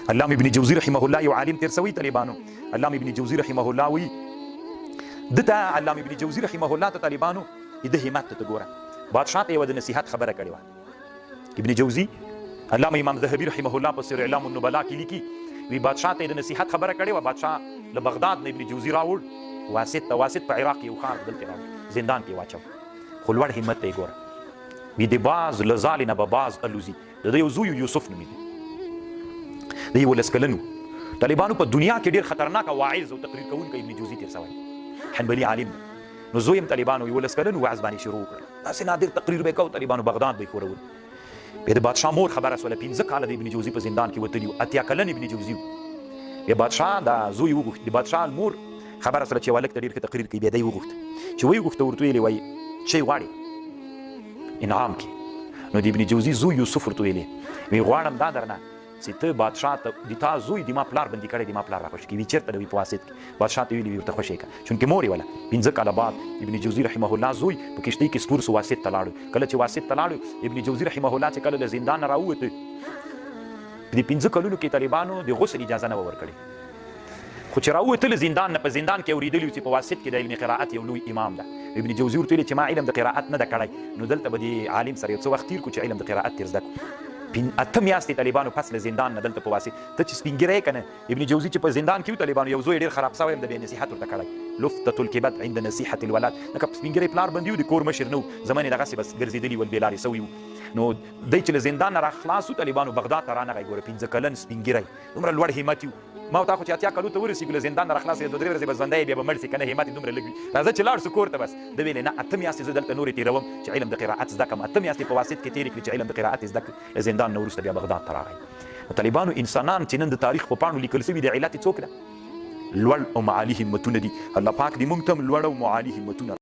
علامه ابن جوزی رحمه الله یو عالم تیر سوی طالبانو علامه ابن جوزی رحمه الله وی دته علامه ابن جوزی رحمه الله ته طالبانو د همت ته ګوره بادشاہ ته یو د نصیحت خبره کړې وه ابن جوزی علامه امام ذهبی رحمه الله په سیر اعلام النبلاء کې لیکي وی بادشاہ ته د نصیحت خبره کړې وه بادشاہ له بغداد نه ابن جوزی راوړ واسط په عراق یو ښار دلته راوړ زندان کې واچو خو لوړ همت ته یې ګوره وی د باز له ځالې نه به باز الوزي د ده یو زوی یوسف نومېده د 11 کلن و طالبانو په دنیا کې ډېر خطرناکه واعظ او تقریر کوونکی ابن جوزي تېر سوی حنبلي عالم نو زوی هم طالبانو 11 کلن وعظ باندې شروع کړل داسې نادر تقریر به یې کوو طالبانو بغداد به یې خورول بیا د بادشاه مور خبره سوله 15 کاله د ابن جوزي په زندان کې وتلي و اتیا کلن ابن جوزي و بیا بادشاه دا زوی وغوښت د بادشاه مور خبره سوله چې هلک ته ډېر ښه تقریر کوي بیا دی وغوښت چې ویې غوښته ورته ویلې وایي څه غواړې انعام کې نو د ابن جوزي زوی یوسف ورته ویلې وی غواړم دا درنه چې ته بادشاه ته د تا زوی د ما پلار بندي کړی د ما پلار راخوشي کوي چېرته د وي په واسط کې بادشاه ته ویلي وي ورته خوشی کړه چونکې مور یې وله 15 کاله بعد ابن جوزي رحمه الله زوی په کښتۍ کې سپور سو واسط ته لاړو کله چې واسط ته لاړو ابن جوزي رحمه الله چې کله له زندان نه راووته د 15 کلونو کې طالبانو د غسل اجازه نه وه ورکړې خو چې راووته له زندان نه په زندان کې اورېدلي چې په واسط کې د علم قراءت یو لوی امام ده ابن جوزي ورته ویلي چې ما علم د قراءت نه ده کړی نو دلته به د عالم سره یو څه وخت تېر کړو چې علم د قراءت تېر زده کړو 8 میاشتې طالبانو پس له زندان نه دلته په واسط ته چې سپین ګیری که نه ابن جوزي چې په زندان کې و طالبانو یو زوی ډېر خراب سوی هم د بې نصیحت ورته کړی لفتة الکبد عند نصیحة الولد لکه سپین ګیری پلار بندي و د کور مشر نه و زمن یې دغسې بس ګرځېدلي ول بې لارې سوي و نو دی چې له زندان نه راخلاص و طالبانو بغداد ته رانغی ګوره 15 کلن سپین ګیری دومره لوړ همت و ما ورته خو چې اتیا کلو ته ورسېږو له زندان نه راخلاص یې 2 درې ورځې به ژوندی بیا به مړ سي که نه همت یې دومره لږ وي راځه چې لاړ سو کور ته بس ده ویلې نه 8 میاشتې زه دلته نورې تېروم چې علم د قراءت زده کړم 8 میاشتې په واسط کې تېرې کړي چې علم د قراءت زده کړي له زندان نه وروسته بیا بغداد ته راغی طالبانو انسانان چې نن د تاریخ په پاڼو لیکل سوي د علت یې څوک ده لوړ او معالي همتونه دي الله پاک دې موږ ته هم لوړ او معالي همتونه